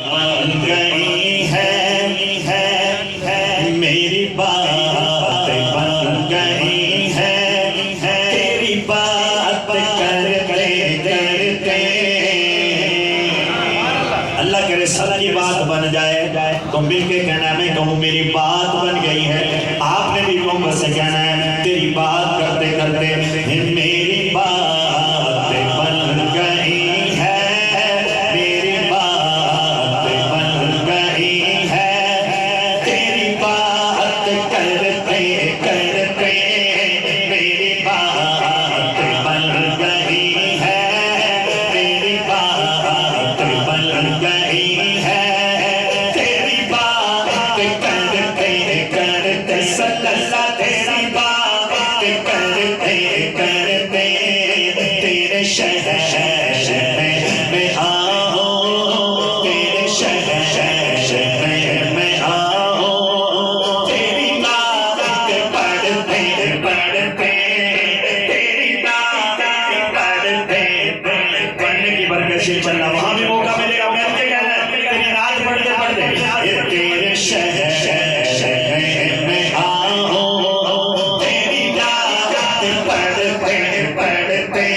बन गई है मेरी बात बन गई है तेरी बात करते करते। अल्लाह करे सबकी बात बन जाए तो मिलके कहना मैं कहूँ मेरी बात बन गई है। आपने भी मोहब्बत से कहना है तेरी बात करते करते मेरी बात बन गई है मेरी बात बन गई है तेरी बात करते करते मेरी बात बन गई है मेरी बात बन गई है तेरी बात करते करते सल्लल्लाह तेरी बात करते करते तेरे शहर में मैं आऊं तेरे शहर में मैं आऊं तेरी बात पढ़ते पढ़ते तेरी बात पढ़ते पढ़ने की बरकत से चलना वहां भी मौका मिलेगा। मैं क्या कहना है तेरी रात पढ़ते पढ़ते तेरे शहर में मैं आऊं तेरी बात पढ़ते पढ़ते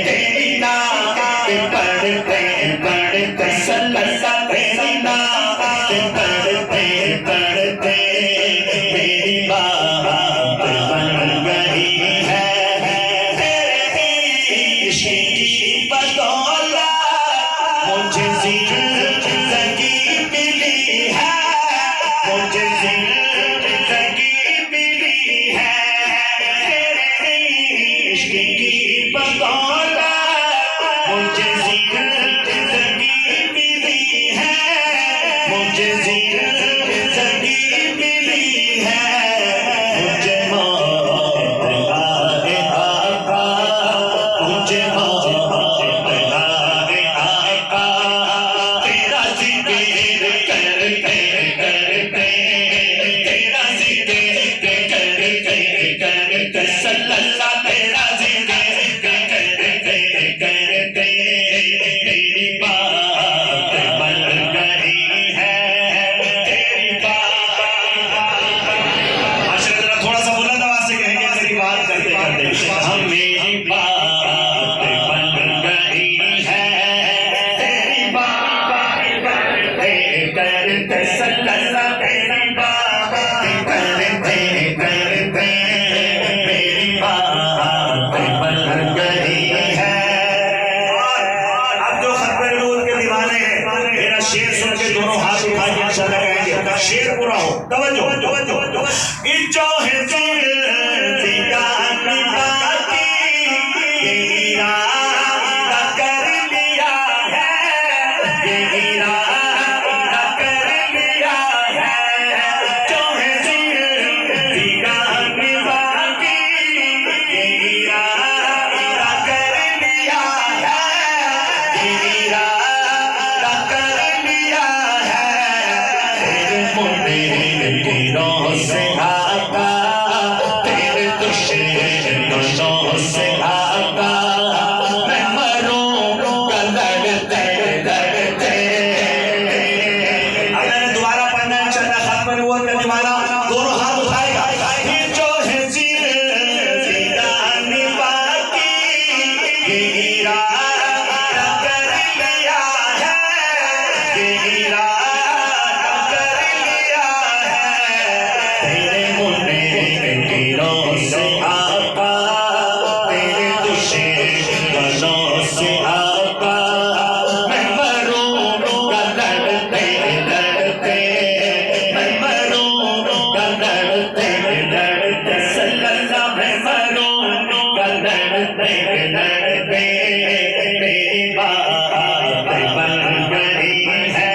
तेरी बात पढ़ते पढ़ते सल्लल्लाह तेरी बात पढ़ते पढ़ते मेरी बात बन गई है तेरे इश्क की बदौलत मुझे जिंदगी मिली है मुझे जिंदगी मिली है तेरे इश्क की बदौलत मुझे जिंदगी मिली है मुझे जिंदगी मिली है मुझे मौत आए आका मुझे मौत आए आका तेरा जिक्र करते करते तेरा जिक्र करते करते सल्लल्लाह तेरा जिक्र करते करते मेरी बात बन गई है तेरी बात। माशाअल्लाह जरा थोड़ा सा बुलंद आवाज से कहेंगे तेरी बात करते करते हम मेरी बात बन गई है तेरी बात करते करते सल्लल्लाह तेरी बात करते करते मेरी बात बन गई है। अब जो खत्म नूर के दीवाने हैं मेरा शेर सुन के दोनों हाथ उठा के इंशाअल्लाह कहेंगे शेर पूरा हो। तवज्जो जो है जिंदगानी बाकी ये इरादा कर लिया है ये इरादा कर लिया है जो है जिंदगानी बाकी ये इरादा कर लिया है ये इरादा कर लिया है तेरे मुंडे की रोह से आका तेरे दुश्मनों से आका मैं मरूंगा लड़ते लड़ते। अब मैंने दोबारा पढ़ना है इंशाअल्लाह खत्म नबूवत का दीवाना दोनों हाथ उठाएगा ये जो है जिंदगानी बाकी ये इरादा कर लिया है ये इरादा कर लिया है तेरे मुन्ने की रोह से आका तेरे दुश्मनों से आका मैं मरूंगा लड़ते लड़ते मैं मरूंगा लड़ते लड़ते सल्लल्लाह मैं मरूंगा लड़ते लड़ते मेरी बात बन गई है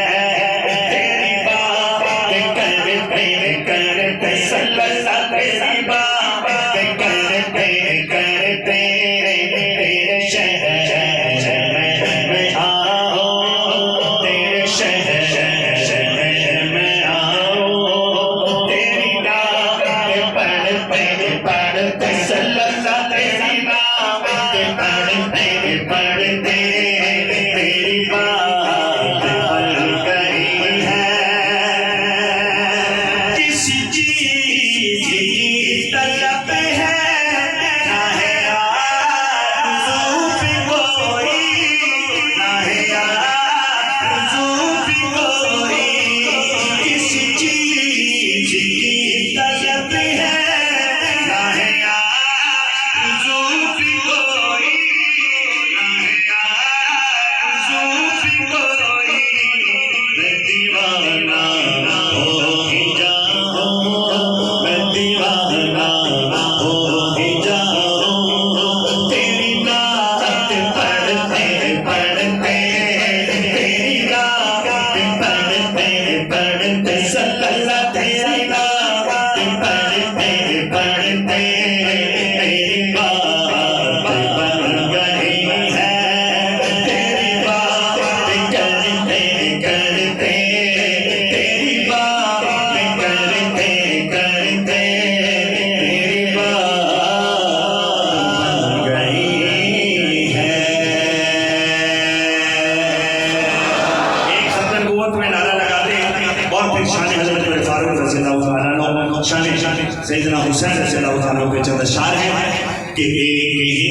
तेरी बात करते करते मेरी बात गई है। एक सत्तर कुव्वत में नारा लगाते और फिर शान हजरत फारूक रज़ियल्लाहु ताला अन्हु, शान सैयदना हुसैन रज़ियल्लाहु ताला के चंद शार हैं कि एक ही